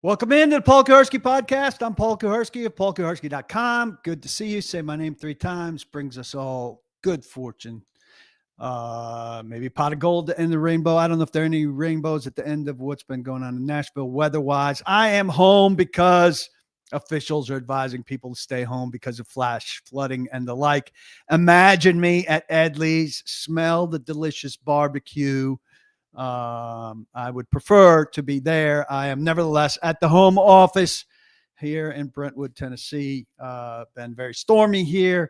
Welcome into the Paul Kuharsky podcast. I'm Paul Kuharsky of paulkuharsky.com. Good to see you. Say my name 3 times. Brings us all good fortune. Maybe a pot of gold to end the rainbow. I don't know if there are any rainbows at the end of what's been going on in Nashville weather-wise. I am home because officials are advising people to stay home because of flash flooding and the like. Imagine me at Edley's, smell the delicious barbecue. I would prefer to be there. I am nevertheless at the home office here in Brentwood, Tennessee. Been very stormy here.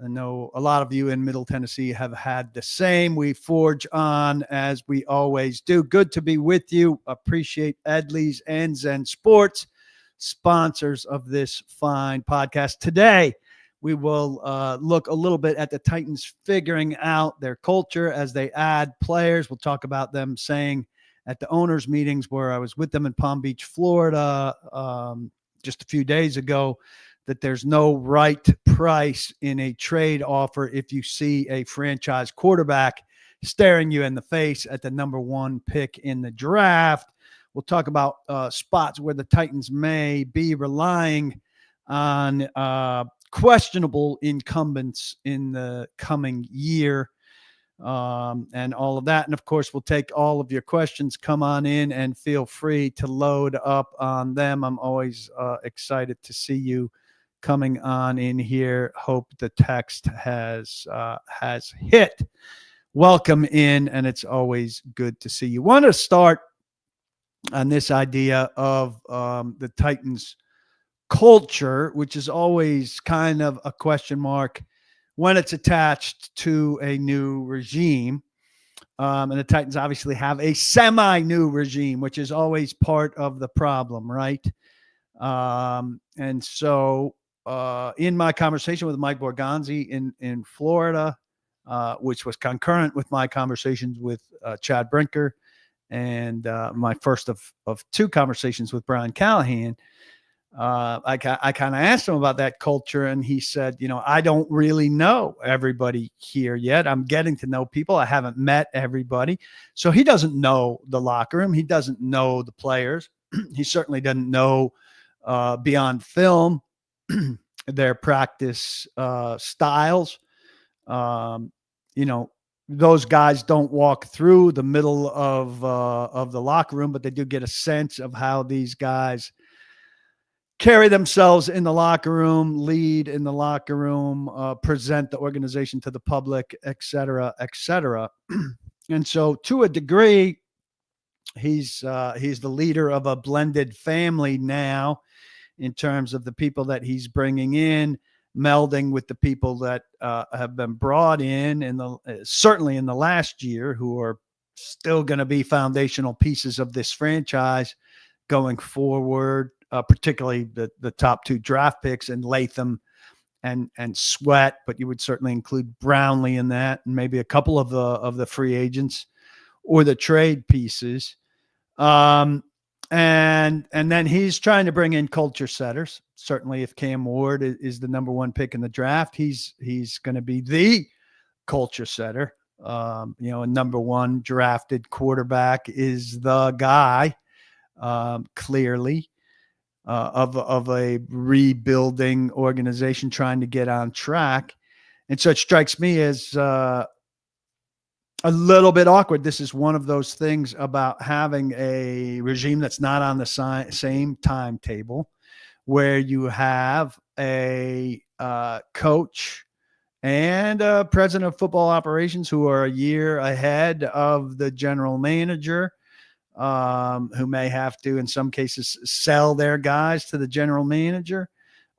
I know a lot of you in Middle Tennessee have had the same. We forge on as we always do. Good to be with you. Appreciate Edley's and Zen Sports, sponsors of this fine podcast. Today, we will look a little bit at the Titans figuring out their culture as they add players. We'll talk about them saying at the owners' meetings where I was with them in Palm Beach, Florida, just a few days ago, that there's no right price in a trade offer if you see a franchise quarterback staring you in the face at the number 1 pick in the draft. We'll talk about spots where the Titans may be relying on questionable incumbents in the coming year, and all of that. And of course, we'll take all of your questions. Come on in and feel free to load up on them. I'm always excited to see you coming on in here. Hope the text has hit. Welcome in, and it's always good to see you. Want to start on this idea of the Titans culture, which is always kind of a question mark when it's attached to a new regime. And the Titans obviously have a semi-new regime, which is always part of the problem, right? And so in my conversation with Mike Borgonzi in Florida, which was concurrent with my conversations with Chad Brinker and my first of 2 conversations with Brian Callahan, I kind of asked him about that culture, and he said, I don't really know everybody here yet. I'm getting to know people. I haven't met everybody. So he doesn't know the locker room. He doesn't know the players. He certainly doesn't know beyond film their practice styles. Those guys don't walk through the middle of the locker room, but they do get a sense of how these guys carry themselves in the locker room, lead in the locker room, present the organization to the public, et cetera, et cetera. And so to a degree, he's the leader of a blended family now in terms of the people that he's bringing in, melding with the people that have been brought in certainly in the last year, who are still going to be foundational pieces of this franchise going forward. Particularly the top 2 draft picks and Latham and Sweat, but you would certainly include Brownlee in that, and maybe a couple of the free agents or the trade pieces. And then he's trying to bring in culture setters. Certainly, if Cam Ward is the number 1 pick in the draft, he's going to be the culture setter. A number 1 drafted quarterback is the guy, clearly. Of a rebuilding organization trying to get on track. And so it strikes me as a little bit awkward. This is one of those things about having a regime that's not on the same timetable, where you have a coach and a president of football operations who are a year ahead of the general manager, who may have to, in some cases, sell their guys to the general manager.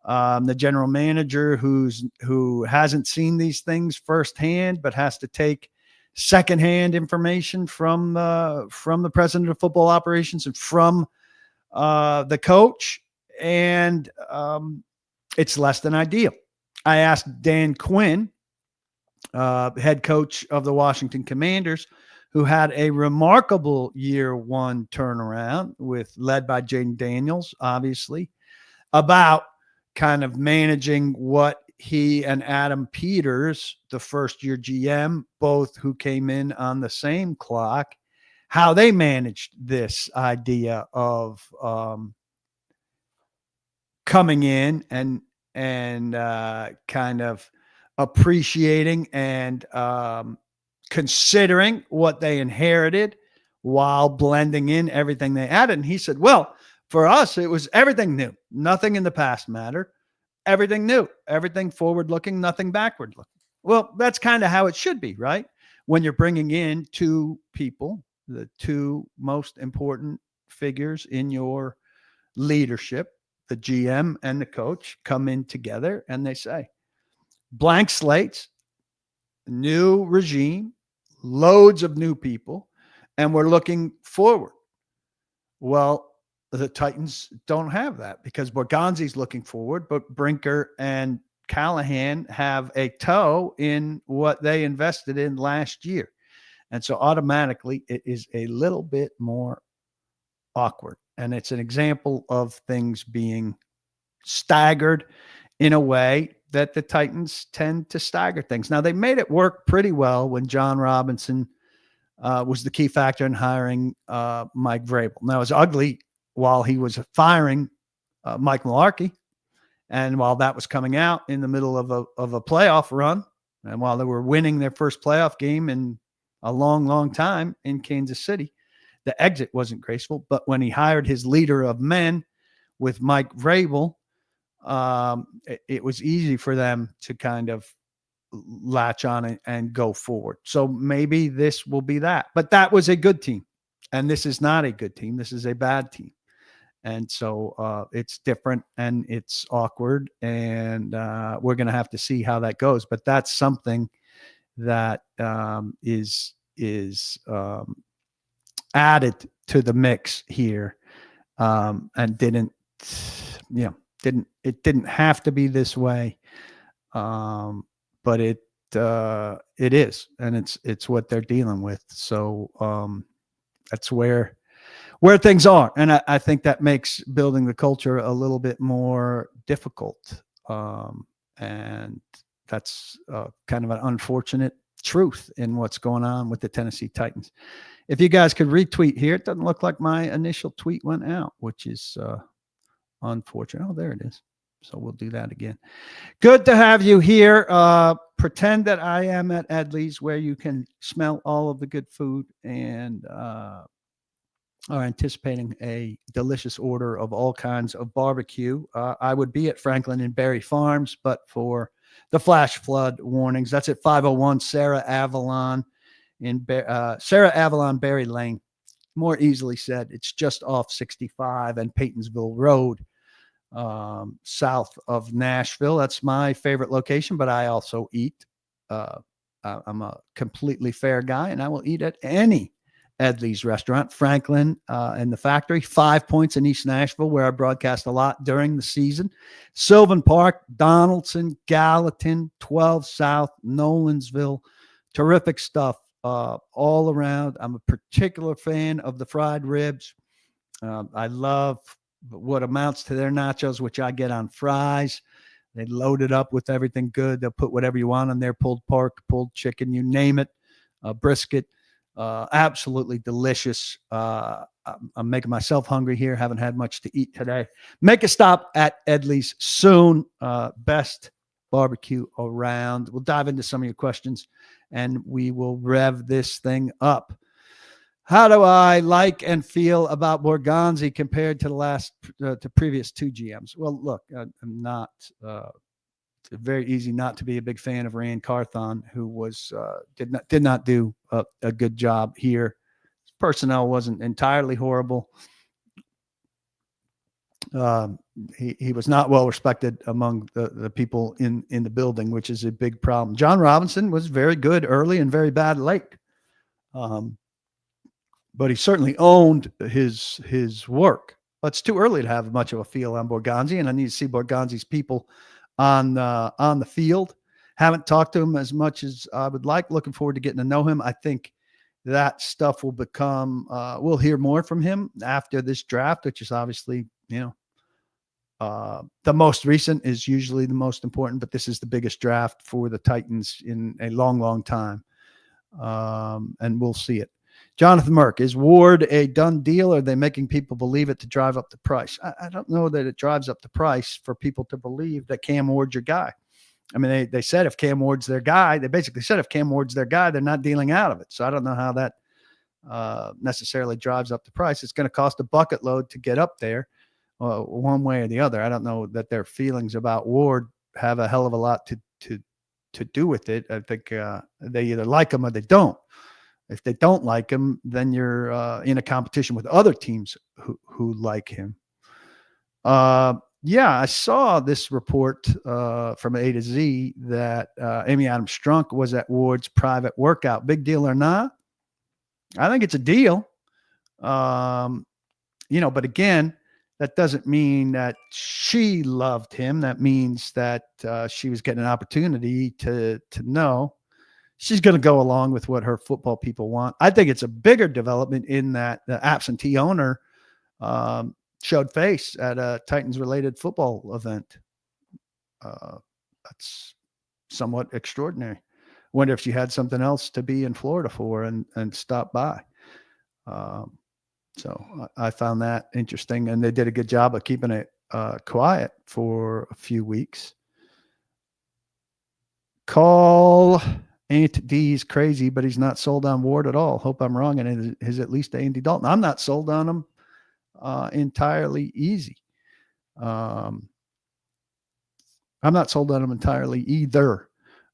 The general manager who hasn't seen these things firsthand, but has to take secondhand information from the president of football operations and from the coach, and it's less than ideal. I asked Dan Quinn, head coach of the Washington Commanders, who had a remarkable year 1 turnaround led by Jaden Daniels, obviously, about kind of managing what he and Adam Peters, the first-year GM, both who came in on the same clock, how they managed this idea of coming in and kind of appreciating and considering what they inherited while blending in everything they added. And he said, well, for us, it was everything new. Nothing in the past mattered. Everything new, everything forward looking, nothing backward looking. Well, that's kind of how it should be, right? When you're bringing in two people, the two most important figures in your leadership, the GM and the coach, come in together and they say, blank slates, new regime, loads of new people, and we're looking forward. Well, the Titans don't have that because Borgonzi's looking forward, but Brinker and Callahan have a toe in what they invested in last year. And so automatically it is a little bit more awkward. And it's an example of things being staggered in a way that the Titans tend to stagger things. Now, they made it work pretty well when John Robinson was the key factor in hiring Mike Vrabel. Now, it was ugly while he was firing Mike Mularkey, and while that was coming out in the middle of a playoff run, and while they were winning their first playoff game in a long, long time in Kansas City, the exit wasn't graceful. But when he hired his leader of men with Mike Vrabel, it was easy for them to kind of latch on and go forward. So maybe this will be that. But that was a good team. And this is not a good team. This is a bad team. And so it's different and it's awkward. And we're going to have to see how that goes. But that's something that is added to the mix here and didn't have to be this way. But it is, and it's what they're dealing with. So that's where things are. And I think that makes building the culture a little bit more difficult. And that's kind of an unfortunate truth in what's going on with the Tennessee Titans. If you guys could retweet here, it doesn't look like my initial tweet went out, which is unfortunate. Oh, there it is. So we'll do that again. Good to have you here. Pretend that I am at Edley's, where you can smell all of the good food and are anticipating a delicious order of all kinds of barbecue. I would be at Franklin and Berry Farms, but for the flash flood warnings, that's at 501 Sarah Avalon in Sarah Avalon Berry Lane. More easily said, it's just off 65 and Paytonsville Road, south of Nashville. That's my favorite location, but I also eat. I'm a completely fair guy, and I will eat at any Edley's restaurant. Franklin and the Factory, 5 Points in East Nashville, where I broadcast a lot during the season. Sylvan Park, Donaldson, Gallatin, 12 South, Nolensville. Terrific stuff all around. I'm a particular fan of the fried ribs. I love what amounts to their nachos, which I get on fries. They load it up with everything good. They'll put whatever you want on there, pulled pork, pulled chicken, you name it, brisket. Absolutely delicious. I'm making myself hungry here. Haven't had much to eat today. Make a stop at Edley's soon. Best barbecue around. We'll dive into some of your questions and we will rev this thing up. How do I like and feel about Borgonzi compared to the previous two GMs? Well, look, I'm not. It's very easy not to be a big fan of Rand Carthon, who was did not do a good job here. His personnel wasn't entirely horrible. He was not well respected among the people in the building, which is a big problem. John Robinson was very good early and very bad late. But he certainly owned his work. But it's too early to have much of a feel on Borgonzi, and I need to see Borgonzi's people on the field. Haven't talked to him as much as I would like. Looking forward to getting to know him. I think that stuff will become. We'll hear more from him after this draft, which is obviously the most recent is usually the most important, but this is the biggest draft for the Titans in a long, long time, and we'll see it. Jonathan Merck, is Ward a done deal, or are they making people believe it to drive up the price? I don't know that it drives up the price for people to believe that Cam Ward's your guy. I mean, they said if Cam Ward's their guy, they basically said if Cam Ward's their guy, they're not dealing out of it. So I don't know how that necessarily drives up the price. It's going to cost a bucket load to get up there one way or the other. I don't know that their feelings about Ward have a hell of a lot to do with it. I think they either like him or they don't. If they don't like him, then you're in a competition with other teams who like him. Yeah, I saw this report from A to Z that Amy Adams Strunk was at Ward's private workout. Big deal or not? I think it's a deal. But again, that doesn't mean that she loved him. That means that she was getting an opportunity to know. She's going to go along with what her football people want. I think it's a bigger development in that the absentee owner showed face at a Titans-related football event. That's somewhat extraordinary. Wonder if she had something else to be in Florida for and stop by. So I found that interesting, and they did a good job of keeping it quiet for a few weeks. Call Aunt D's crazy, but he's not sold on Ward at all. Hope I'm wrong, and it is at least Andy Dalton. I'm not sold on him entirely easy. I'm not sold on him entirely either.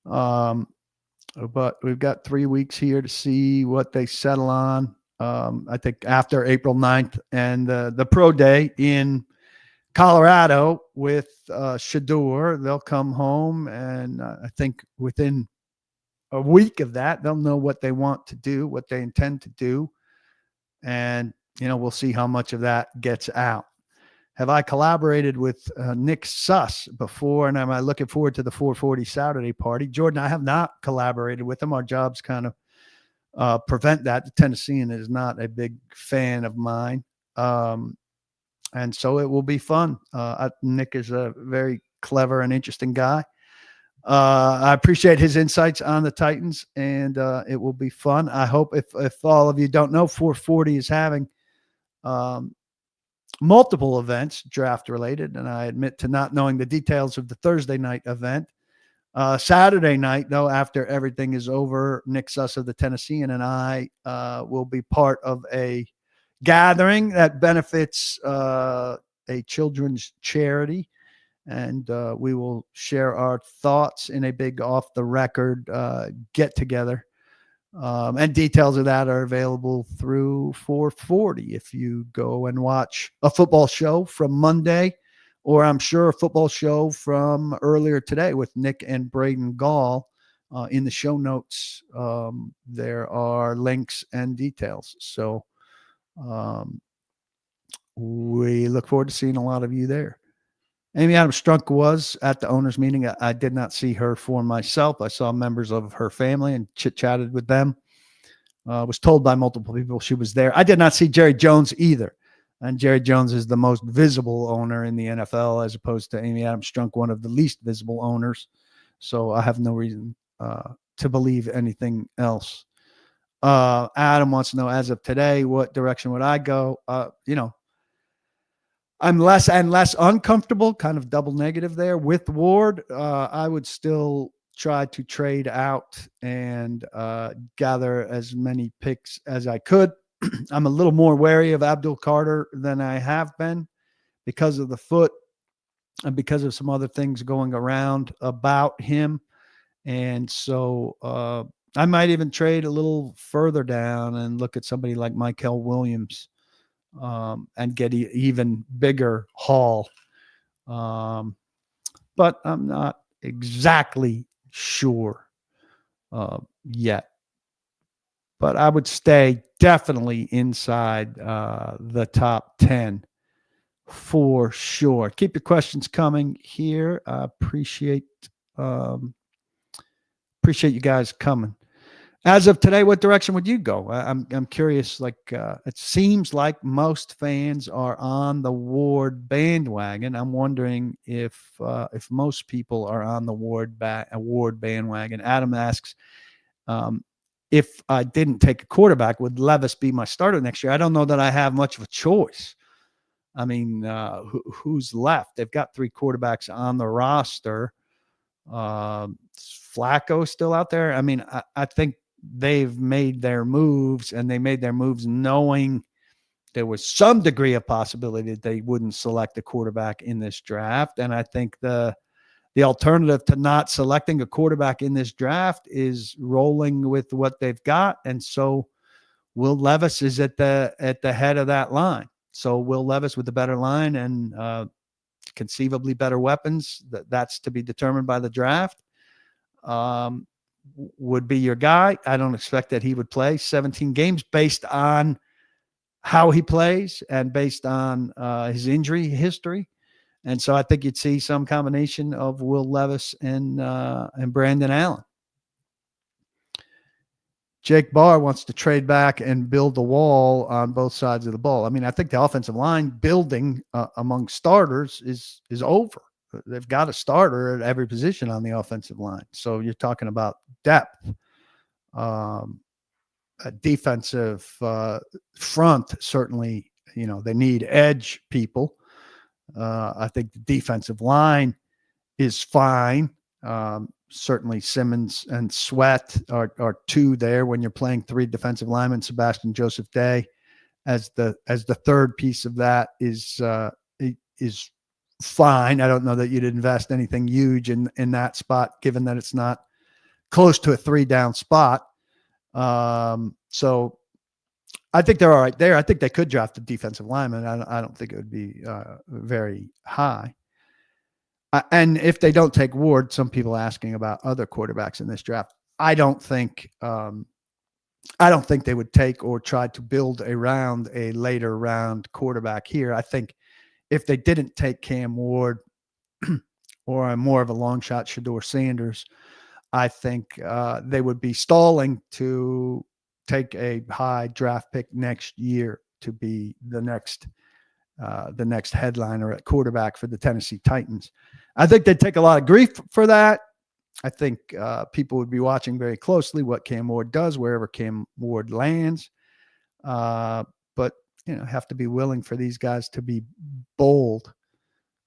But we've got 3 weeks here to see what they settle on. I think after April 9th and the pro day in Colorado with Shador, they'll come home, and I think within a week of that, they'll know what they want to do, what they intend to do, and we'll see how much of that gets out. Have I collaborated with Nick Suss before, and am I looking forward to the 440 Saturday party? Jordan, I have not collaborated with him. Our jobs kind of prevent that. The Tennessean is not a big fan of mine. And so it will be fun. Nick is a very clever and interesting guy. I appreciate his insights on the Titans, and it will be fun. I hope if all of you don't know, 440 is having multiple events draft related, and I admit to not knowing the details of the Thursday night event. Saturday night, though, after everything is over, Nick Suss of the Tennessean and I will be part of a gathering that benefits a children's charity, and we will share our thoughts in a big off-the-record get-together. And details of that are available through 440 if you go and watch a football show from Monday, or I'm sure a football show from earlier today with Nick and Braden Gall. In the show notes, there are links and details. So we look forward to seeing a lot of you there. Amy Adams Strunk was at the owners meeting. I did not see her for myself. I saw members of her family and chit-chatted with them. Was told by multiple people she was there. I did not see Jerry Jones either. And Jerry Jones is the most visible owner in the NFL, as opposed to Amy Adams Strunk, one of the least visible owners. So I have no reason to believe anything else. Adam wants to know, as of today, what direction would I go? I'm less and less uncomfortable, kind of double negative there with Ward. I would still try to trade out and gather as many picks as I could. I'm a little more wary of Abdul Carter than I have been because of the foot and because of some other things going around about him. And so I might even trade a little further down and look at somebody like Michael Williams. And get even bigger haul. But I'm not exactly sure yet. But I would stay definitely inside the top 10 for sure. Keep your questions coming here. I appreciate you guys coming. As of today, what direction would you go? I'm curious. Like it seems like most fans are on the Ward bandwagon. I'm wondering if most people are on the Ward bandwagon. Adam asks, if I didn't take a quarterback, would Levis be my starter next year? I don't know that I have much of a choice. I mean, who's left? They've got 3 quarterbacks on the roster. Flacco still out there. I mean, I think they've made their moves, and they made their moves knowing there was some degree of possibility that they wouldn't select a quarterback in this draft. And I think the alternative to not selecting a quarterback in this draft is rolling with what they've got. And so Will Levis is at the head of that line. So Will Levis with the better line and conceivably better weapons, that's to be determined by the draft, would be your guy. I don't expect that he would play 17 games based on how he plays and based on his injury history. And so I think you'd see some combination of Will Levis and Brandon Allen. Jake Barr wants to trade back and build the wall on both sides of the ball. I mean, I think the offensive line building among starters is over. They've got a starter at every position on the offensive line. So you're talking about depth, a defensive front. Certainly, they need edge people. I think the defensive line is fine. Certainly Simmons and Sweat are 2 there when you're playing 3 defensive linemen. Sebastian Joseph Day as the third piece of that is fine. I don't know that you'd invest anything huge in that spot, given that it's not close to a 3-down spot. So I think they're all right there. I think they could draft a defensive lineman. I don't think it would be very high. And if they don't take Ward, some people asking about other quarterbacks in this draft. I don't think they would take or try to build around a later round quarterback here. I think if they didn't take Cam Ward or a more of a long shot Shedeur Sanders, I think they would be stalling to take a high draft pick next year to be the next headliner at quarterback for the Tennessee Titans. I think they'd take a lot of grief for that. I think people would be watching very closely what Cam Ward does wherever Cam Ward lands. But have to be willing for these guys to be bold.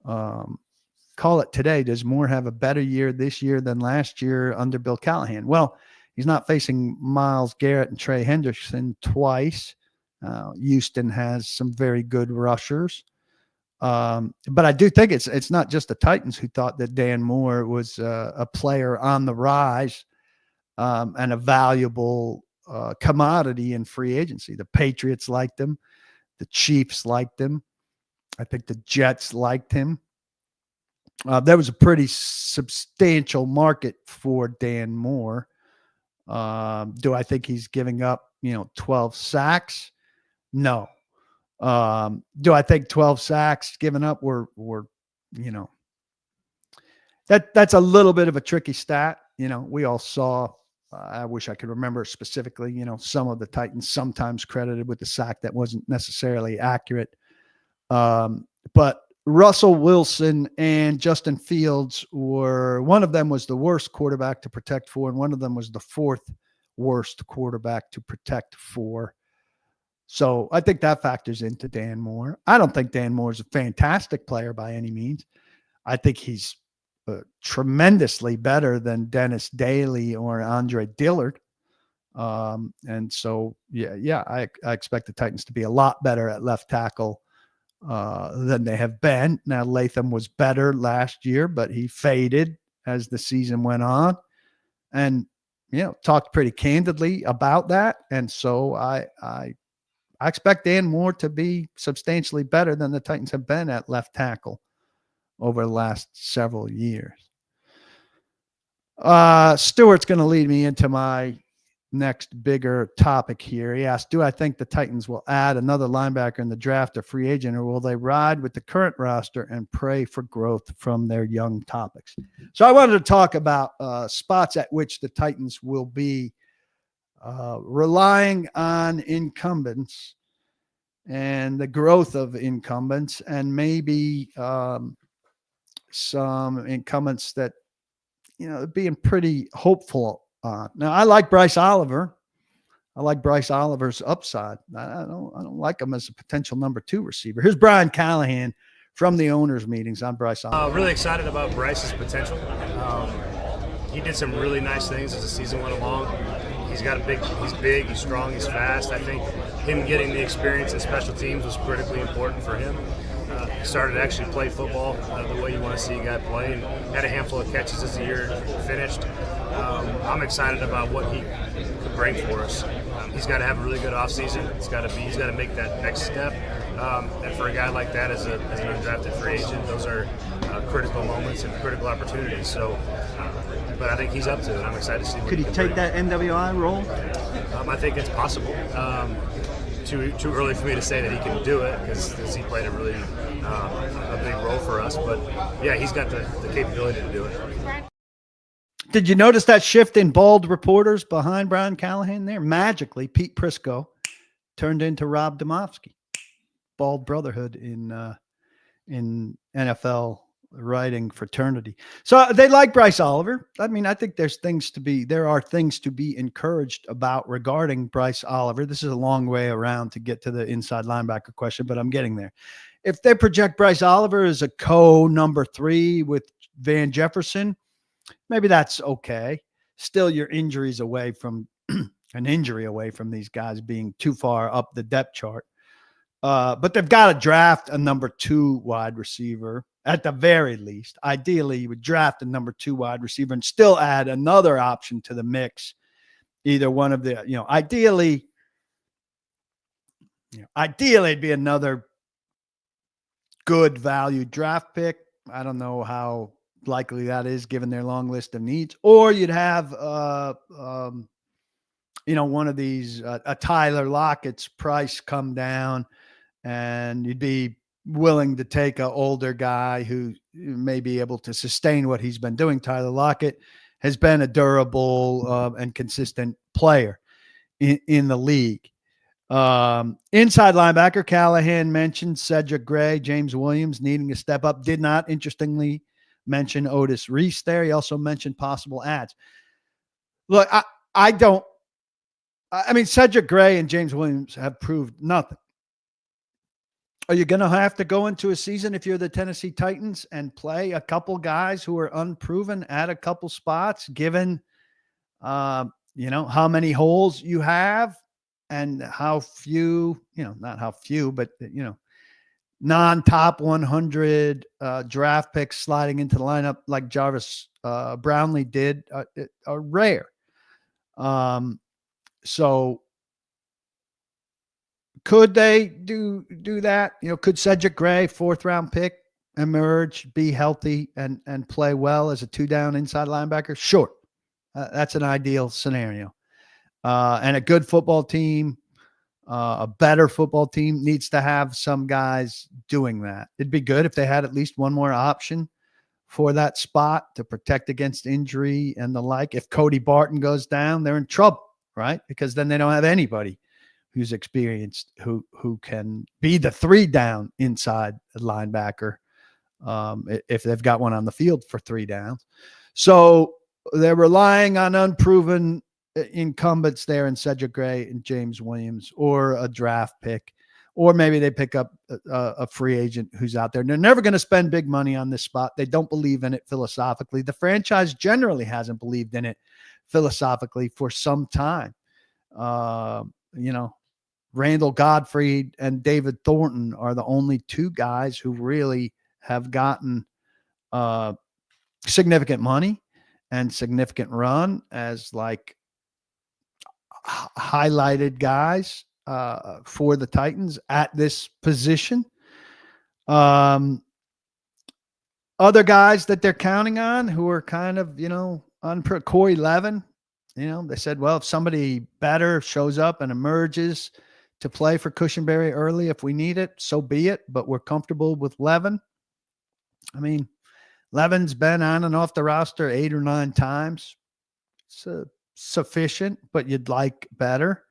Call it today. Does Moore have a better year this year than last year under Bill Callahan? Well, he's not facing Myles Garrett and Trey Hendrickson twice. Houston has some very good rushers. But I do think it's not just the Titans who thought that Dan Moore was a player on the rise and a valuable commodity in free agency. The Patriots liked him. The Chiefs liked him. I think the Jets liked him. There was a pretty substantial market for Dan Moore. Do I think he's giving up, 12 sacks? No. Do I think 12 sacks given up were that's a little bit of a tricky stat. We all saw, I wish I could remember specifically, some of the Titans sometimes credited with the sack that wasn't necessarily accurate. But Russell Wilson and Justin Fields one of them was the worst quarterback to protect for, and one of them was the 4th worst quarterback to protect for. So I think that factors into Dan Moore. I don't think Dan Moore is a fantastic player by any means. I think he's tremendously better than Dennis Daly or Andre Dillard. And so, I expect the Titans to be a lot better at left tackle than they have been. Now, Latham was better last year, but he faded as the season went on and, talked pretty candidly about that. And so I expect Dan Moore to be substantially better than the Titans have been at left tackle over the last several years. Stewart's going to lead me into my next bigger topic here. He asked, do I think the Titans will add another linebacker in the draft or free agent, or will they ride with the current roster and pray for growth from their young topics? So I wanted to talk about spots at which the Titans will be relying on incumbents and the growth of incumbents, and maybe some incumbents that, being pretty hopeful on. Now, I like Bryce Oliver. I like Bryce Oliver's upside. I don't like him as a potential number 2 receiver. Here's Brian Callahan from the owners' meetings on Bryce Oliver. Really excited about Bryce's potential. He did some really nice things as the season went along. He's big, he's strong, he's fast. I think him getting the experience in special teams was critically important for him. He started to actually play football the way you want to see a guy play, and had a handful of catches as the year finished. I'm excited about what he could bring for us. He's got to have a really good offseason. He's got to make that next step. And for a guy like that as an undrafted free agent, those are critical moments and critical opportunities. So, but I think he's up to it. I'm excited to see what Could he take bring. that NWI role? I think it's possible. Too early for me to say that he can do it because he played a really a big role for us. But yeah, he's got the capability to do it. Did you notice that shift in bald reporters behind Brian Callahan there? Magically, Pete Prisco turned into Rob Domofsky. Bald brotherhood in NFL writing fraternity. So they like Bryce Oliver. I mean, I think there are things to be encouraged about regarding Bryce Oliver. This is a long way around to get to the inside linebacker question, but I'm getting there. If they project Bryce Oliver as a number 3 with Van Jefferson, maybe that's okay. Still, you're an injury away from these guys being too far up the depth chart. But they've got to draft a number 2 wide receiver at the very least. Ideally, you would draft a number 2 wide receiver and still add another option to the mix. Either one of the, ideally it'd be another good value draft pick. I don't know how likely that is given their long list of needs. Or you'd have, one of these, a Tyler Lockett's price come down, and you'd be willing to take an older guy who may be able to sustain what he's been doing. Tyler Lockett has been a durable and consistent player in the league. Inside linebacker, Callahan mentioned Cedric Gray, James Williams needing a step up. Did not, interestingly, mention Otis Reese there. He also mentioned possible adds. Look, Cedric Gray and James Williams have proved nothing. Are you going to have to go into a season if you're the Tennessee Titans and play a couple guys who are unproven at a couple spots, given, how many holes you have and how few, not how few, but, non-top 100 draft picks sliding into the lineup like Jarvis Brownlee did are rare. So could they do that? Could Cedric Gray, 4th round pick, emerge, be healthy, and play well as a 2-down inside linebacker? Sure. That's an ideal scenario. And a good football team, a better football team needs to have some guys doing that. It'd be good if they had at least one more option for that spot to protect against injury and the like. If Cody Barton goes down, they're in trouble, right? Because then they don't have anybody who's experienced, who can be the 3-down inside linebacker if they've got one on the field for 3 downs. So they're relying on unproven incumbents there in Cedric Gray and James Williams, or a draft pick, or maybe they pick up a free agent who's out there. They're never going to spend big money on this spot. They don't believe in it philosophically. The franchise generally hasn't believed in it philosophically for some time. Randall Gottfried and David Thornton are the only 2 guys who really have gotten significant money and significant run as like highlighted guys for the Titans at this position. Other guys that they're counting on who are kind of, Corey Levin, they said, well, if somebody better shows up and emerges to play for Cushenberry early, if we need it, so be it. But we're comfortable with Levin. I mean, Levin's been on and off the roster 8 or 9 times. So sufficient, but you'd like better.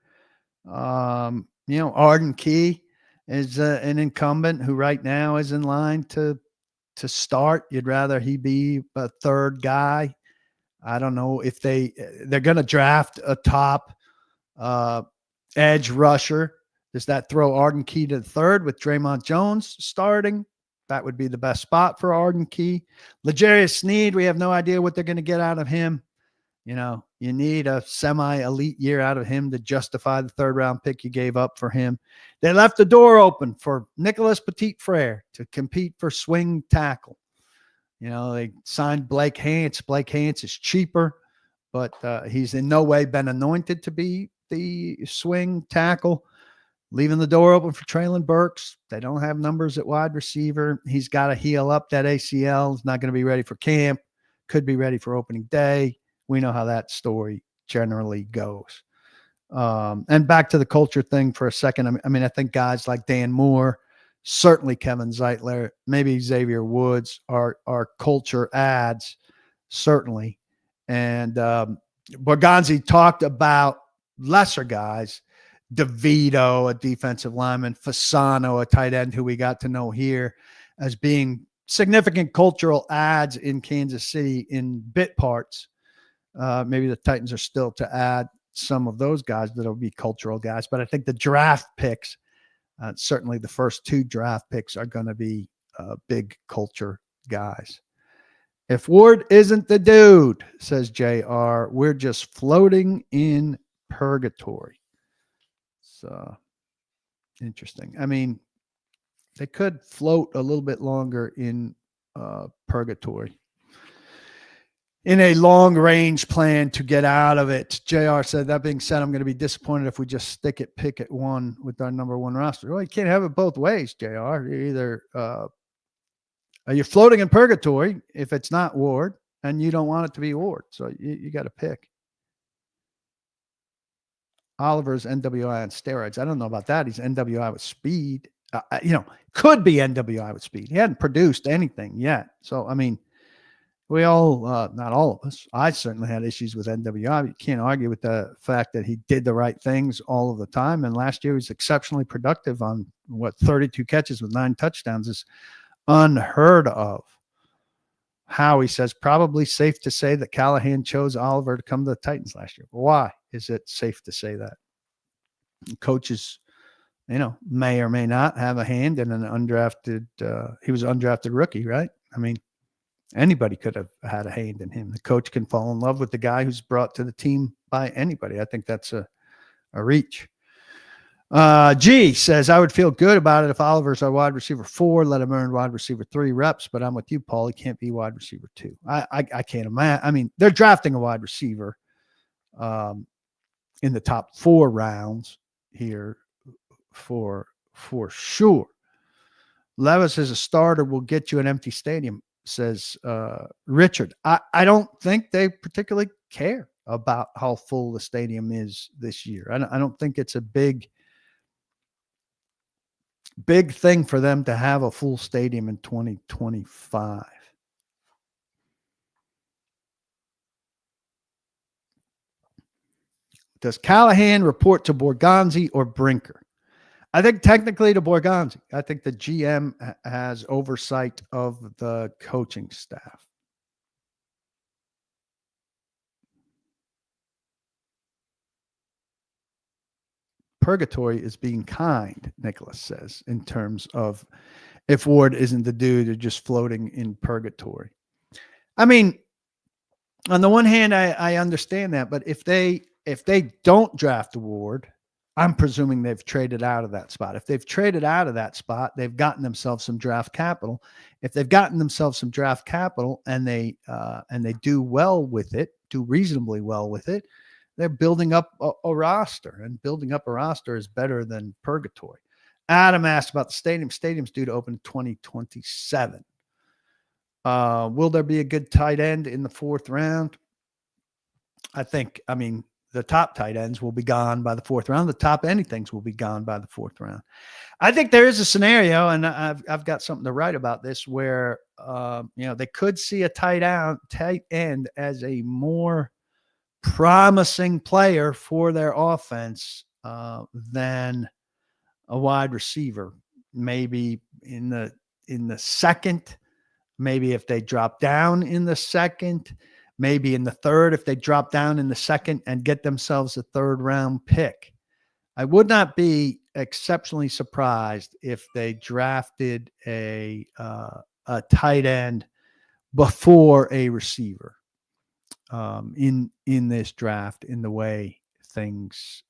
Arden Key is an incumbent who right now is in line to start. You'd rather he be a 3rd guy. I don't know if they're going to draft a top edge rusher. Does that throw Arden Key to the third with Draymond Jones starting? That would be the best spot for Arden Key. L'Jarius Sneed, we have no idea what they're going to get out of him. You know, you need a semi-elite year out of him to justify the third-round pick you gave up for him. They left the door open for Nicholas Petit-Frere to compete for swing tackle. You know, they signed Blake Hance. Blake Hance is cheaper, but he's in no way been anointed to be the swing tackle. Leaving the door open for Traylon Burks. They don't have numbers at wide receiver. He's got to heal up that ACL. He's not going to be ready for camp. Could be ready for opening day. We know how that story generally goes. And back to the culture thing for a second. I mean, I think guys like Dan Moore, certainly Kevin Zeitler, maybe Xavier Woods are culture adds, certainly. And Borgonzi talked about lesser guys, DeVito, a defensive lineman, Fasano, a tight end who we got to know here as being significant cultural adds in Kansas City in bit parts. Maybe the Titans are still to add some of those guys that'll be cultural guys, but I think the draft picks, certainly the first 2 draft picks, are going to be big culture guys. If Ward isn't the dude, says JR, we're just floating in purgatory. So interesting. I mean, they could float a little bit longer in purgatory. In a long range plan to get out of it. JR said, that being said, I'm going to be disappointed if we just pick at 1 with our number 1 roster. Well, you can't have it both ways, JR. You're either you're floating in purgatory if it's not Ward, and you don't want it to be Ward. So you got to pick. Oliver's NWI on steroids. I don't know about that. He's NWI with speed. Could be NWI with speed. He hadn't produced anything yet. So, I mean, we all, not all of us, I certainly had issues with NWI. You can't argue with the fact that he did the right things all of the time. And last year he was exceptionally productive on 32 catches with 9 touchdowns is unheard of. Howie says, probably safe to say that Callahan chose Oliver to come to the Titans last year. Why is it safe to say that? Coaches, may or may not have a hand in an undrafted, he was an undrafted rookie, right? I mean, anybody could have had a hand in him. The coach can fall in love with the guy who's brought to the team by anybody. I think that's a reach. G says, I would feel good about it if Oliver's our wide receiver 4, let him earn wide receiver 3 reps, but I'm with you, Paul. He can't be wide receiver 2. I can't imagine. I mean, they're drafting a wide receiver in the top 4 rounds here for sure. Levis as a starter will get you an empty stadium, says Richard. I don't think they particularly care about how full the stadium is this year. I don't think it's a big thing for them to have a full stadium in 2025. Does Callahan report to Borgonzi or Brinker? I think technically to Borgonzi. I think the GM has oversight of the coaching staff. Purgatory is being kind, Nicholas says, in terms of if Ward isn't the dude, they're just floating in purgatory. I mean, on the one hand, I understand that, but if they don't draft Ward, I'm presuming they've traded out of that spot. If they've traded out of that spot, they've gotten themselves some draft capital. If they've gotten themselves some draft capital and they do well with it, do reasonably well with it, they're building up a roster, and building up a roster is better than purgatory. Adam asked about the stadium. Stadium's due to open in 2027. Will there be a good tight end in the 4th round? I mean, the top tight ends will be gone by the 4th round. The top anythings will be gone by the 4th round. I think there is a scenario, and I've got something to write about this, where they could see a tight end as a more promising player for their offense than a wide receiver. Maybe in the 2nd, maybe if they drop down in the 2nd, maybe in the 3rd if they drop down in the 2nd and get themselves a 3rd round pick. I would not be exceptionally surprised if they drafted a tight end before a receiver in this draft, in the way things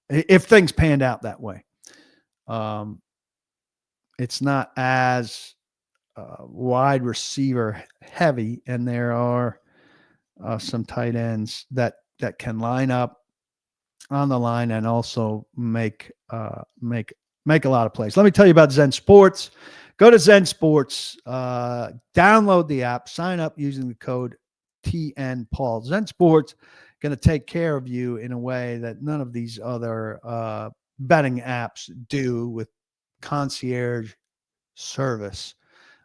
if things panned out that way. It's not as wide receiver heavy, and there are some tight ends that can line up on the line and also make a lot of plays. Let me tell you about Zen Sports. Go to Zen Sports, download the app, sign up using the code TNPaul. Zen Sports going to take care of you in a way that none of these other betting apps do, with concierge service.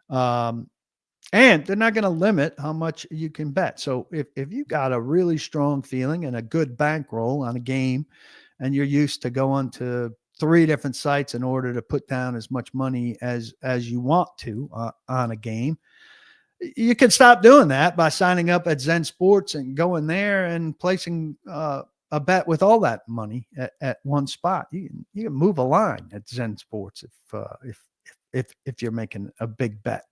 And they're not going to limit how much you can bet. So if you got a really strong feeling and a good bankroll on a game, and you're used to going to 3 different sites in order to put down as much money as you want to on a game, you can stop doing that by signing up at Zen Sports and going there and placing a bet with all that money at one spot. You can move a line at Zen Sports if you're making a big bet.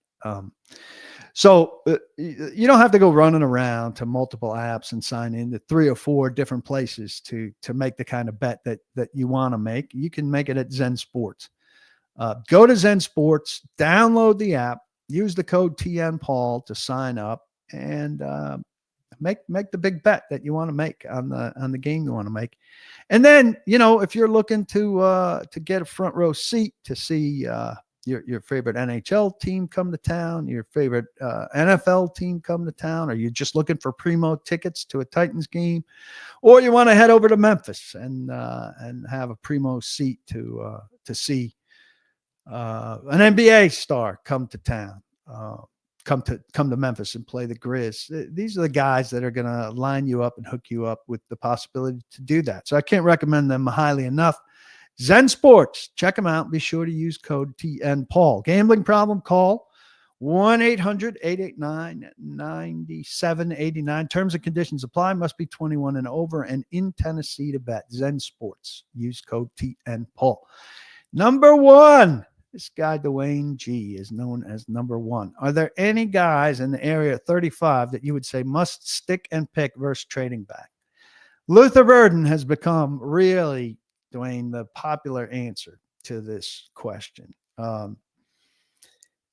So you don't have to go running around to multiple apps and sign in to 3 or 4 different places to make the kind of bet that you want to make. You can make it at Zen Sports. Go to Zen Sports, download the app, use the code TNPaul to sign up, and make the big bet that you want to make on the game you want to make. And then, if you're looking to get a front row seat to see your favorite NHL team come to town, your favorite NFL team come to town, or you're just looking for primo tickets to a Titans game, or you want to head over to Memphis and have a primo seat to see an NBA star come to town, come to Memphis and play the Grizz. These are the guys that are going to line you up and hook you up with the possibility to do that. So I can't recommend them highly enough. Zen Sports, check them out. Be sure to use code TNPaul. Gambling problem? Call 1-800-889-9789. Terms and conditions apply. Must be 21 and over and in Tennessee to bet. Zen Sports. Use code TNPaul. Number 1. This guy, Dwayne G., is known as number 1. Are there any guys in the area 35 that you would say must stick and pick versus trading back? Luther Burden has become really, Dwayne, the popular answer to this question.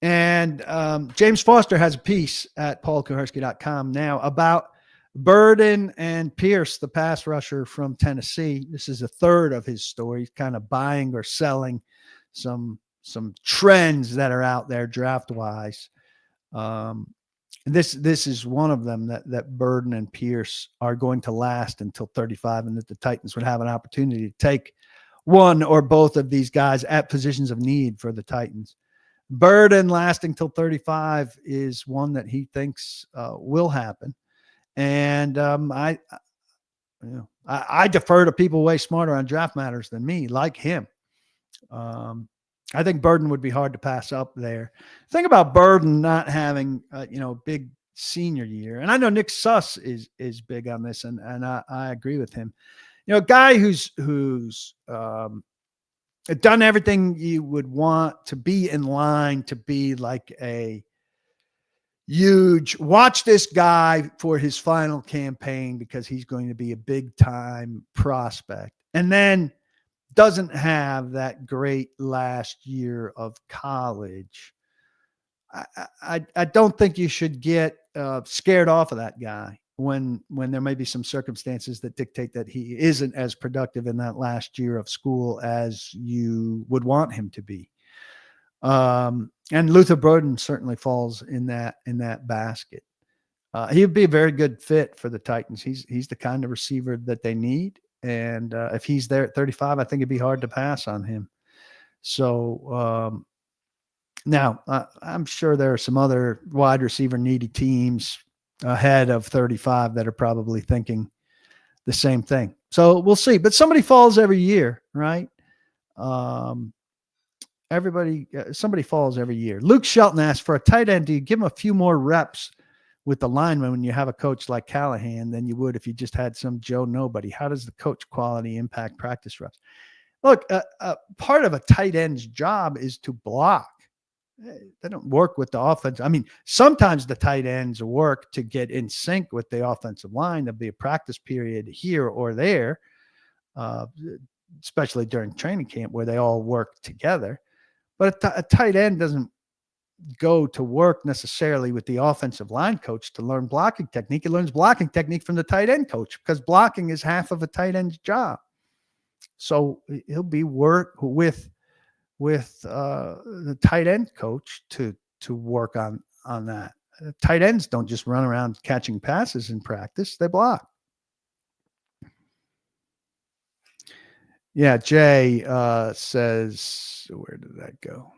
James Foster has a piece at paulkuharsky.com now about Burden and Pierce, the pass rusher from Tennessee. This is a third of his story. He's kind of buying or selling some trends that are out there draft-wise. This is one of them, that Burden and Pierce are going to last until 35, and that the Titans would have an opportunity to take one or both of these guys at positions of need for the Titans. Burden lasting till 35 is one that he thinks will happen. And I defer to people way smarter on draft matters than me, like him. I think Burden would be hard to pass up there. The thing about Burden not having, big senior year, and I know Nick Suss is big on this, and I agree with him. A guy who's done everything you would want to be in line to be like a huge, watch this guy for his final campaign because he's going to be a big time prospect, and then doesn't have that great last year of college. I don't think you should get scared off of that guy when there may be some circumstances that dictate that he isn't as productive in that last year of school as you would want him to be. And Luther Burden certainly falls in that basket. He would be a very good fit for the Titans. He's the kind of receiver that they need. And if he's there at 35, I think it'd be hard to pass on him. So now I'm sure there are some other wide receiver needy teams ahead of 35 that are probably thinking the same thing. So we'll see. But somebody falls every year, right? Somebody falls every year. Luke Shelton asks, for a tight end, do you give him a few more reps with the lineman when you have a coach like Callahan than you would if you just had some Joe Nobody? How does the coach quality impact practice reps? Look, part of a tight end's job is to block. They don't work with the offense. I mean, sometimes the tight ends work to get in sync with the offensive line. There'll be a practice period here or there, uh, especially during training camp where they all work together. But a tight end doesn't go to work necessarily with the offensive line coach to learn blocking technique. He learns blocking technique from the tight end coach because blocking is half of a tight end's job. So he'll be work with the tight end coach to work on that. Tight ends don't just run around catching passes in practice; they block. Yeah, Jay says, where did that go?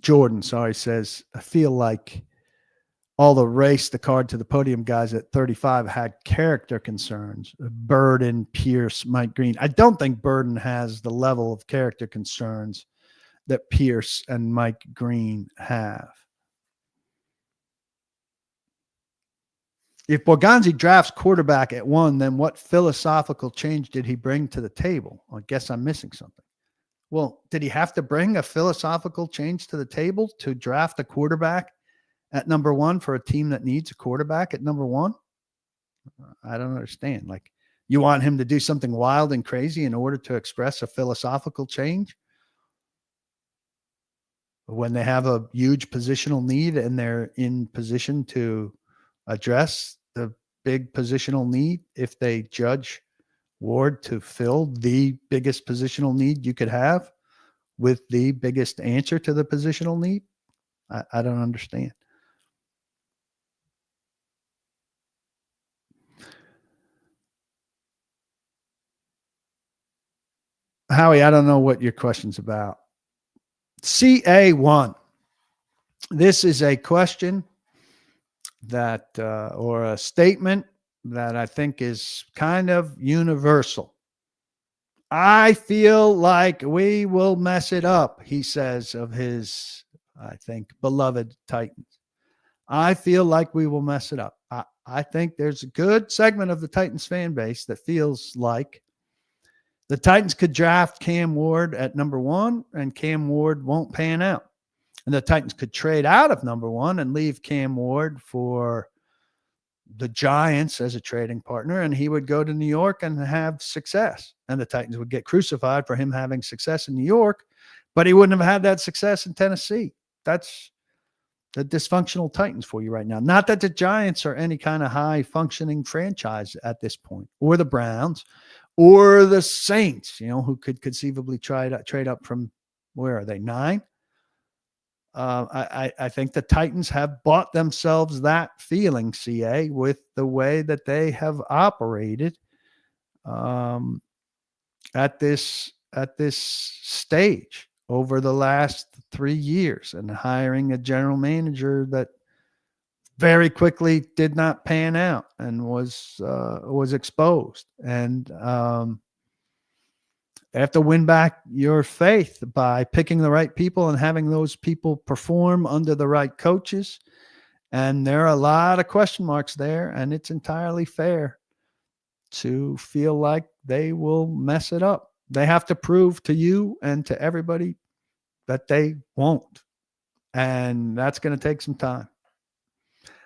Jordan, sorry, says, I feel like all the race the card to the podium guys at 35 had character concerns. Burden, Pierce, Mike Green. I don't think Burden has the level of character concerns that Pierce and Mike Green have. If Borgonzi drafts quarterback at 1, then what philosophical change did he bring to the table? I guess I'm missing something. Well, did he have to bring a philosophical change to the table to draft a quarterback at number 1 for a team that needs a quarterback at number 1? I don't understand. Like, you want him to do something wild and crazy in order to express a philosophical change? When they have a huge positional need and they're in position to address the big positional need, if they judge Ward to fill the biggest positional need you could have with the biggest answer to the positional need, I don't understand. Howie, I don't know what your question's about. CA1. This is a question that, or a statement that I think is kind of universal. I feel like we will mess it up, he says of his, I think, beloved Titans. I feel like we will mess it up. I think there's a good segment of the Titans fan base that feels like the Titans could draft Cam Ward at number 1 and Cam Ward won't pan out. And the Titans could trade out of number 1 and leave Cam Ward for the Giants as a trading partner, and he would go to New York and have success. And the Titans would get crucified for him having success in New York, but he wouldn't have had that success in Tennessee. That's the dysfunctional Titans for you right now. Not that the Giants are any kind of high functioning franchise at this point, or the Browns, or the Saints, who could conceivably trade up from, where are they, 9? I think the Titans have bought themselves that feeling, CA, with the way that they have operated at this stage over the last 3 years, and hiring a general manager that very quickly did not pan out and was exposed. And have to win back your faith by picking the right people and having those people perform under the right coaches. And there are a lot of question marks there, and it's entirely fair to feel like they will mess it up. They have to prove to you and to everybody that they won't. And that's going to take some time.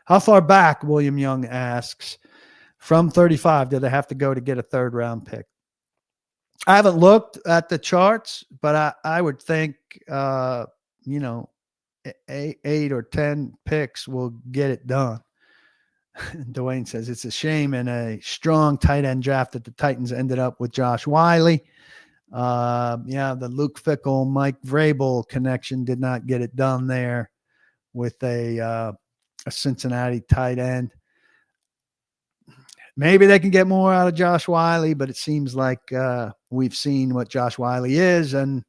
How far back, William Young asks, from 35 do they have to go to get a 3rd round pick? I haven't looked at the charts, but I would think, 8 or 10 picks will get it done. Dwayne says it's a shame in a strong tight end draft that the Titans ended up with Josh Wiley. The Luke Fickell, Mike Vrabel connection did not get it done there with a Cincinnati tight end. Maybe they can get more out of Josh Wiley, but it seems like we've seen what Josh Wiley is, and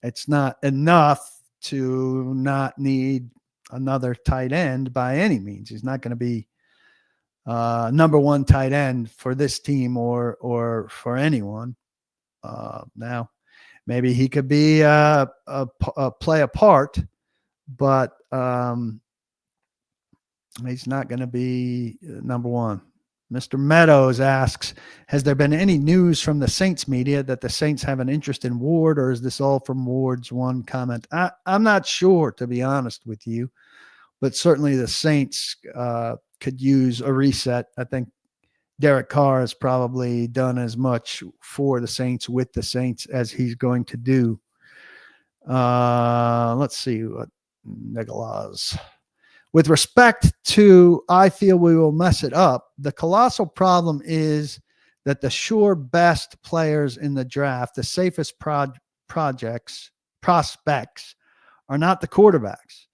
it's not enough to not need another tight end by any means. He's not going to be number 1 tight end for this team or for anyone. Now, maybe he could be play a part, but he's not going to be number 1. Mr. Meadows asks, has there been any news from the Saints media that the Saints have an interest in Ward, or is this all from Ward's one comment? I'm not sure, to be honest with you, but certainly the Saints could use a reset. I think Derek Carr has probably done as much for the Saints with the Saints as he's going to do. Let's see what Nicholas. With respect to, I feel we will mess it up. The colossal problem is that the sure best players in the draft, the safest prospects, are not the quarterbacks.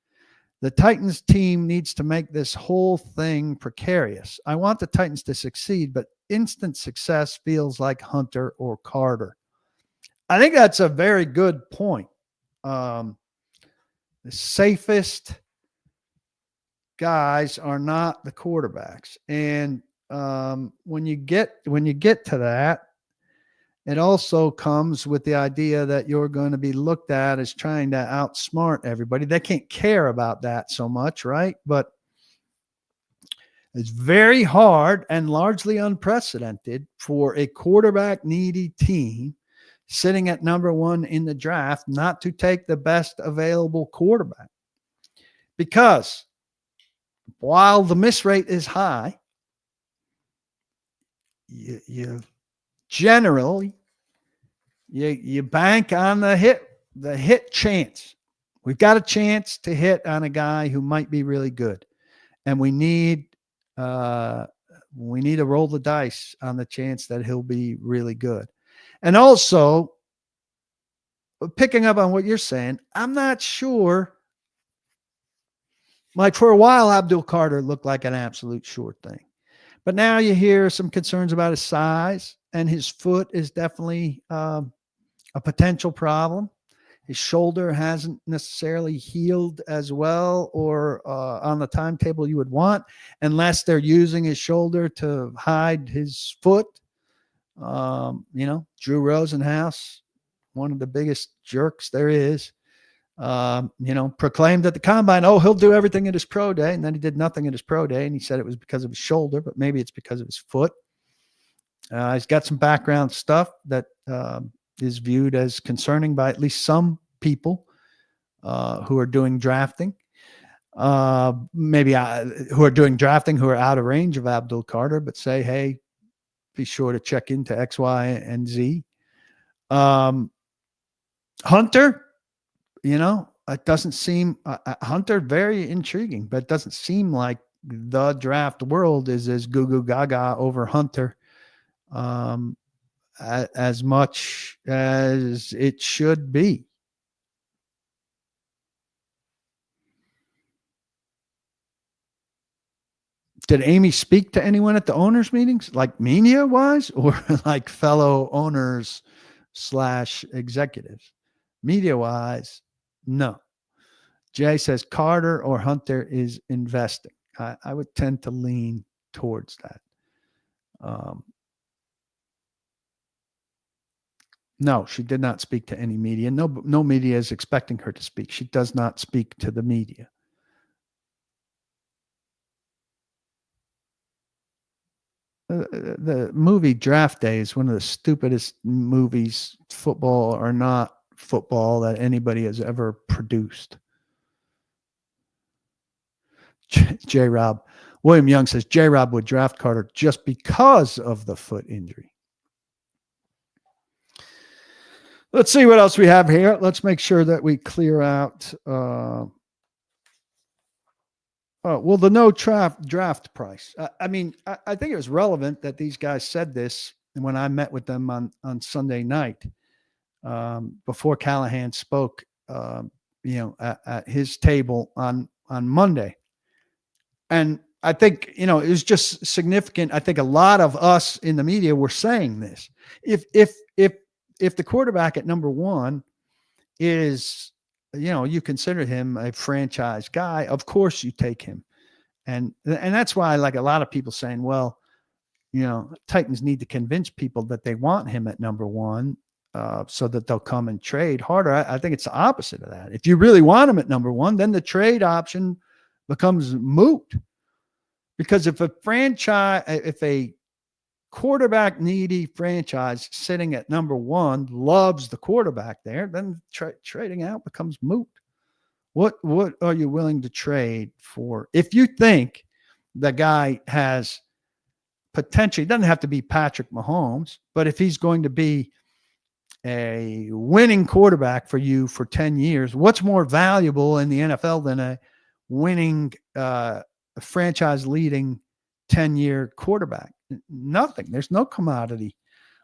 The Titans team needs to make this whole thing precarious. I want the Titans to succeed, but instant success feels like Hunter or Carter. I think that's a very good point. The safest guys are not the quarterbacks. And when you get to that, it also comes with the idea that you're going to be looked at as trying to outsmart everybody. They can't care about that so much, right? But it's very hard and largely unprecedented for a quarterback needy team sitting at number one in the draft not to take the best available quarterback. Because while the miss rate is high, you generally you bank on the hit chance. We've got a chance to hit on a guy who might be really good, and we need to roll the dice on the chance that he'll be really good. And also, picking up on what you're saying, I'm not sure. Like for a while, Abdul Carter looked like an absolute sure thing. But now you hear some concerns about his size, and his foot is definitely a potential problem. His shoulder hasn't necessarily healed as well or on the timetable you would want, unless they're using his shoulder to hide his foot. Drew Rosenhaus, one of the biggest jerks there is, proclaimed at the combine, he'll do everything at his pro day. And then he did nothing at his pro day. And he said it was because of his shoulder, but maybe it's because of his foot. He's got some background stuff that is viewed as concerning by at least some people who are doing drafting. Who are doing drafting, who are out of range of Abdul Carter, but say, hey, be sure to check into X, Y, and Z. Hunter, it doesn't seem Hunter very intriguing, but it doesn't seem like the draft world is as goo goo gaga over Hunter as much as it should be. Did Amy speak to anyone at the owners meetings, like media wise, or like fellow owners / executives? Media wise, no. Jay says Carter or Hunter is investing. I would tend to lean towards that. No, she did not speak to any media. No media is expecting her to speak. She does not speak to the media. The movie Draft Day is one of the stupidest movies, football or not football, that anybody has ever produced. J-Rob. William Young says J-Rob would draft Carter just because of the foot injury. Let's see what else we have here. Let's make sure that we clear out. The no draft price. I think it was relevant that these guys said this when I met with them on Sunday night before Callahan spoke, at his table on Monday. And I think, it was just significant. I think a lot of us in the media were saying this. If the quarterback at number one is, you consider him a franchise guy, of course you take him. And that's why, like, a lot of people saying, well, Titans need to convince people that they want him at number one so that they'll come and trade harder. I think it's the opposite of that. If you really want him at number one, then the trade option becomes moot, Because if a quarterback needy franchise sitting at number one loves the quarterback there, then trading out becomes moot. What are you willing to trade for? If you think the guy has potential, he doesn't have to be Patrick Mahomes, but if he's going to be a winning quarterback for you for 10 years, what's more valuable in the NFL than a winning franchise leading 10-year quarterback? Nothing. There's no commodity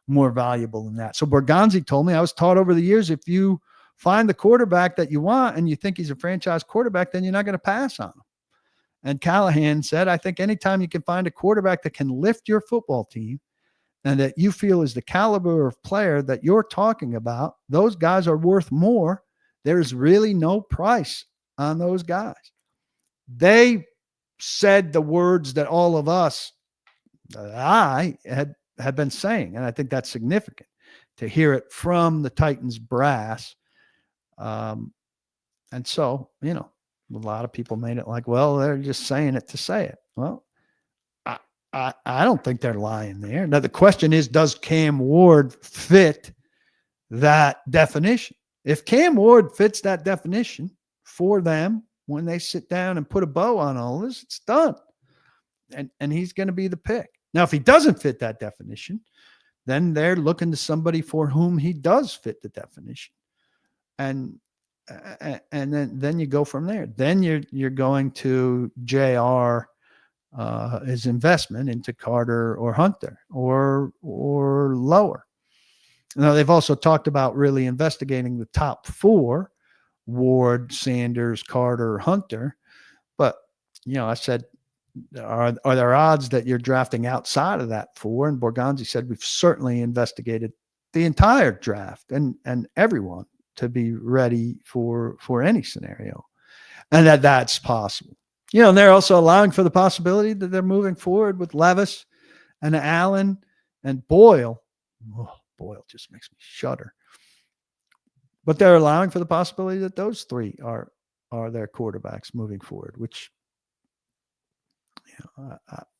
more valuable than that. So Borgonzi told me, I was taught over the years, if you find the quarterback that you want and you think he's a franchise quarterback, then you're not going to pass on him. And Callahan said, I think anytime you can find a quarterback that can lift your football team and that you feel is the caliber of player that you're talking about, those guys are worth more. There's really no price on those guys. They said the words that all of us, I had been saying, and I think that's significant to hear it from the Titans brass. And so, a lot of people made it like, well, they're just saying it to say it. Well, I don't think they're lying there. Now, the question is, does Cam Ward fit that definition? If Cam Ward fits that definition for them, when they sit down and put a bow on all this, it's done. And he's going to be the pick. Now, if he doesn't fit that definition, then they're looking to somebody for whom he does fit the definition. And then you go from there. Then you're going to JR his investment into Carter or Hunter or lower. Now, they've also talked about really investigating the top four: Ward, Sanders, Carter, Hunter. But, I said, are there odds that you're drafting outside of that four? And Borgonzi said, we've certainly investigated the entire draft and everyone to be ready for any scenario, and that's possible. And they're also allowing for the possibility that they're moving forward with Levis and Allen and Boyle. Oh, Boyle just makes me shudder. But they're allowing for the possibility that those three are their quarterbacks moving forward, which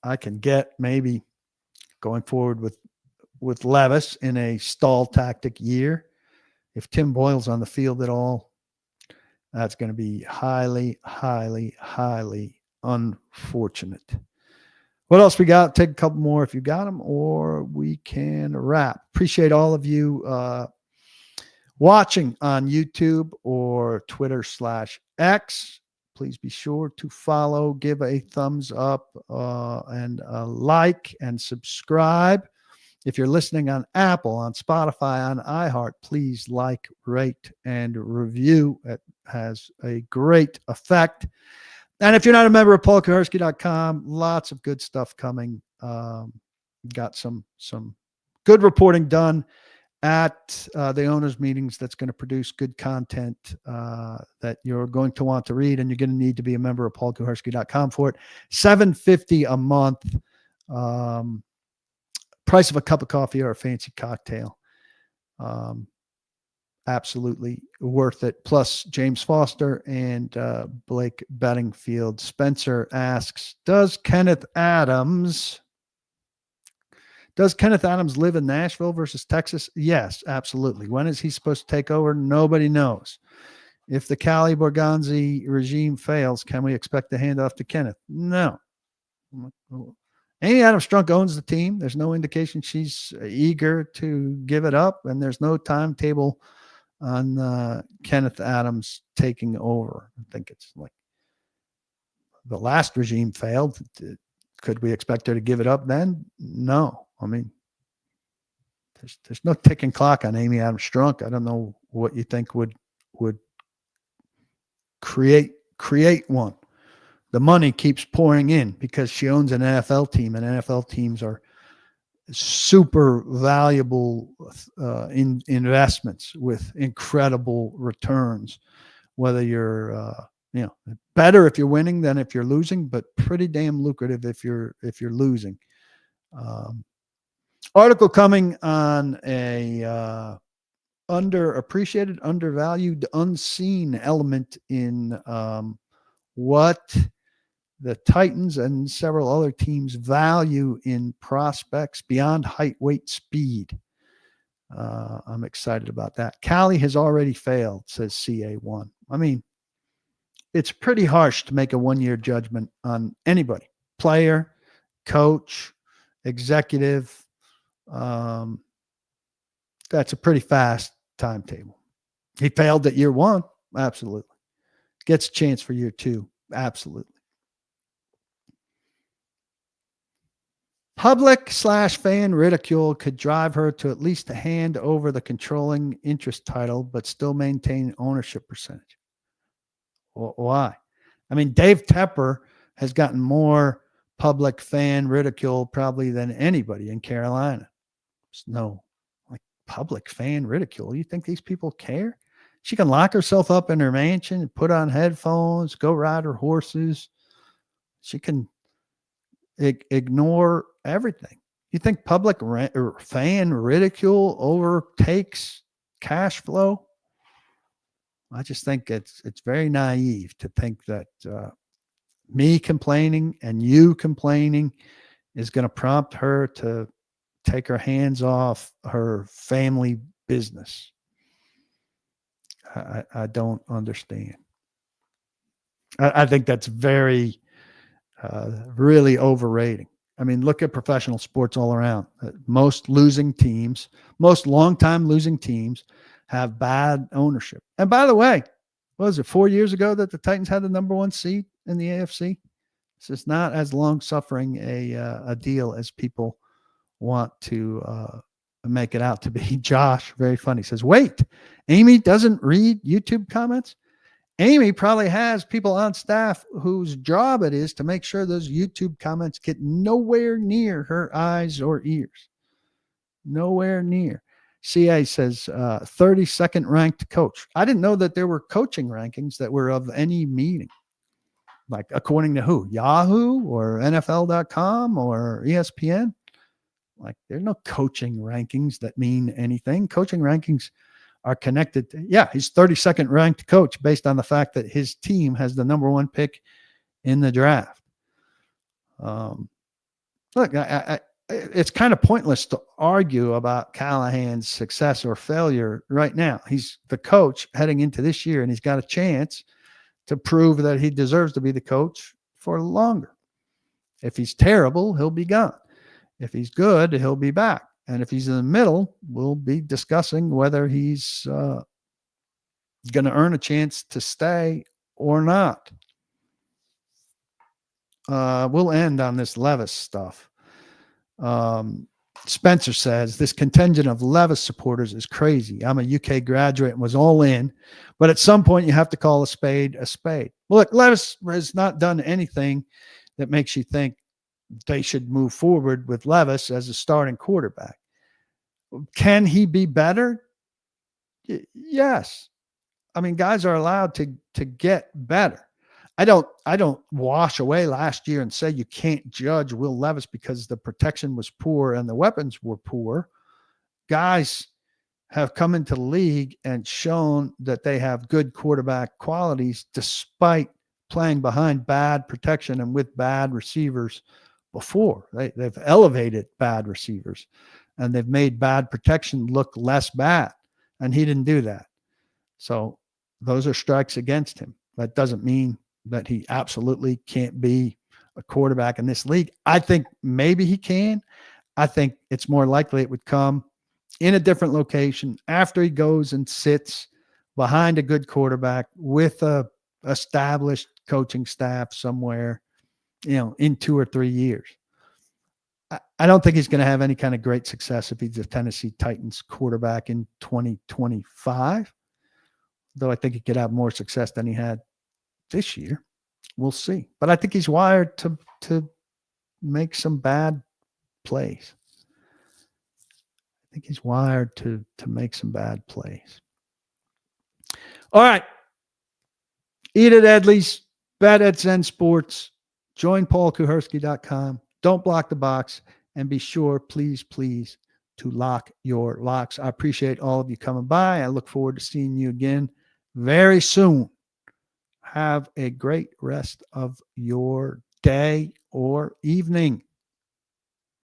I can get maybe going forward with Levis in a stall tactic year. If Tim Boyle's on the field at all, that's going to be highly, highly, highly unfortunate. What else we got? Take a couple more if you got them, or we can wrap. Appreciate all of you watching on YouTube or Twitter/X. Please be sure to follow, give a thumbs up, and a like, and subscribe. If you're listening on Apple, on Spotify, on iHeart, please like, rate, and review. It has a great effect. And if you're not a member of PaulKuharsky.com, lots of good stuff coming. Got some good reporting done at the owners' meetings that's going to produce good content that you're going to want to read, and you're going to need to be a member of PaulKuharsky.com for it. $7.50 a month. Price of a cup of coffee or a fancy cocktail. Absolutely worth it. Plus James Foster and Blake Bedingfield. Spencer asks, does Kenneth Adams live in Nashville versus Texas? Yes, absolutely. When is he supposed to take over? Nobody knows. If the Cali Borgonzi regime fails, can we expect the handoff to Kenneth? No. Amy Adams-Strunk owns the team. There's no indication she's eager to give it up, and there's no timetable on Kenneth Adams taking over. I think it's like the last regime failed. Could we expect her to give it up then? No. I mean, there's no ticking clock on Amy Adams-Strunk. I don't know what you think would create one. The money keeps pouring in because she owns an NFL team, and NFL teams are super valuable investments with incredible returns. Whether you're, better if you're winning than if you're losing, but pretty damn lucrative if you're losing. Article coming on a underappreciated, undervalued, unseen element in what the Titans and several other teams value in prospects beyond height, weight, speed. I'm excited about that. Cali has already failed, says CA1. I mean, it's pretty harsh to make a one-year judgment on anybody, player, coach, executive. That's a pretty fast timetable. He failed at year one. Absolutely. Gets a chance for year two. Absolutely. Public/fan ridicule could drive her to at least hand over the controlling interest title, but still maintain ownership percentage. Why? I mean, Dave Tepper has gotten more public fan ridicule probably than anybody in Carolina. There's no like public fan ridicule. You think these people care? She can lock herself up in her mansion and put on headphones, go ride her horses. She can ignore everything. You think public or fan ridicule overtakes cash flow? I just think it's very naive to think that me complaining and you complaining is going to prompt her to take her hands off her family business. I don't understand. I think that's very, really overrating. I mean, look at professional sports all around. Most losing teams, most longtime losing teams have bad ownership. And by the way, what was it, 4 years ago that the Titans had the number one seed in the AFC? This is not as long suffering a deal as people want to make it out to be. Josh, very funny, says, wait, Amy doesn't read YouTube comments? Amy probably has people on staff whose job it is to make sure those YouTube comments get nowhere near her eyes or ears. Nowhere near. CA says 32nd ranked coach. I didn't know that there were coaching rankings that were of any meaning. Like according to who? Yahoo or NFL.com or ESPN? Like there's no coaching rankings that mean anything. Coaching rankings are connected to, he's 32nd ranked coach based on the fact that his team has the number one pick in the draft. Look, it's kind of pointless to argue about Callahan's success or failure right now. He's the coach heading into this year, and he's got a chance to prove that he deserves to be the coach for longer. If he's terrible, he'll be gone. If he's good, he'll be back. And if he's in the middle, we'll be discussing whether he's going to earn a chance to stay or not. We'll end on this Levis stuff. Spencer says, this contingent of Levis supporters is crazy. I'm a UK graduate and was all in, but at some point you have to call a spade a spade. Well, look, Levis has not done anything that makes you think they should move forward with Levis as a starting quarterback. Can he be better? Yes. I mean, guys are allowed to get better. I don't wash away last year and say you can't judge Will Levis because the protection was poor and the weapons were poor. Guys have come into the league and shown that they have good quarterback qualities despite playing behind bad protection and with bad receivers before. They've elevated bad receivers and they've made bad protection look less bad. And he didn't do that. So those are strikes against him. That doesn't mean that he absolutely can't be a quarterback in this league. I think maybe he can. I think it's more likely it would come in a different location after he goes and sits behind a good quarterback with a established coaching staff somewhere, in 2 or 3 years. I don't think he's going to have any kind of great success if he's a Tennessee Titans quarterback in 2025, though I think he could have more success than he had this year. We'll see. But I think he's wired to make some bad plays. I think he's wired to make some bad plays. All right. Eat at Edley's, bet at Zen Sports, join paulkuharsky.com. Don't block the box, and be sure, please, to lock your locks. I appreciate all of you coming by. I look forward to seeing you again very soon. Have a great rest of your day or evening.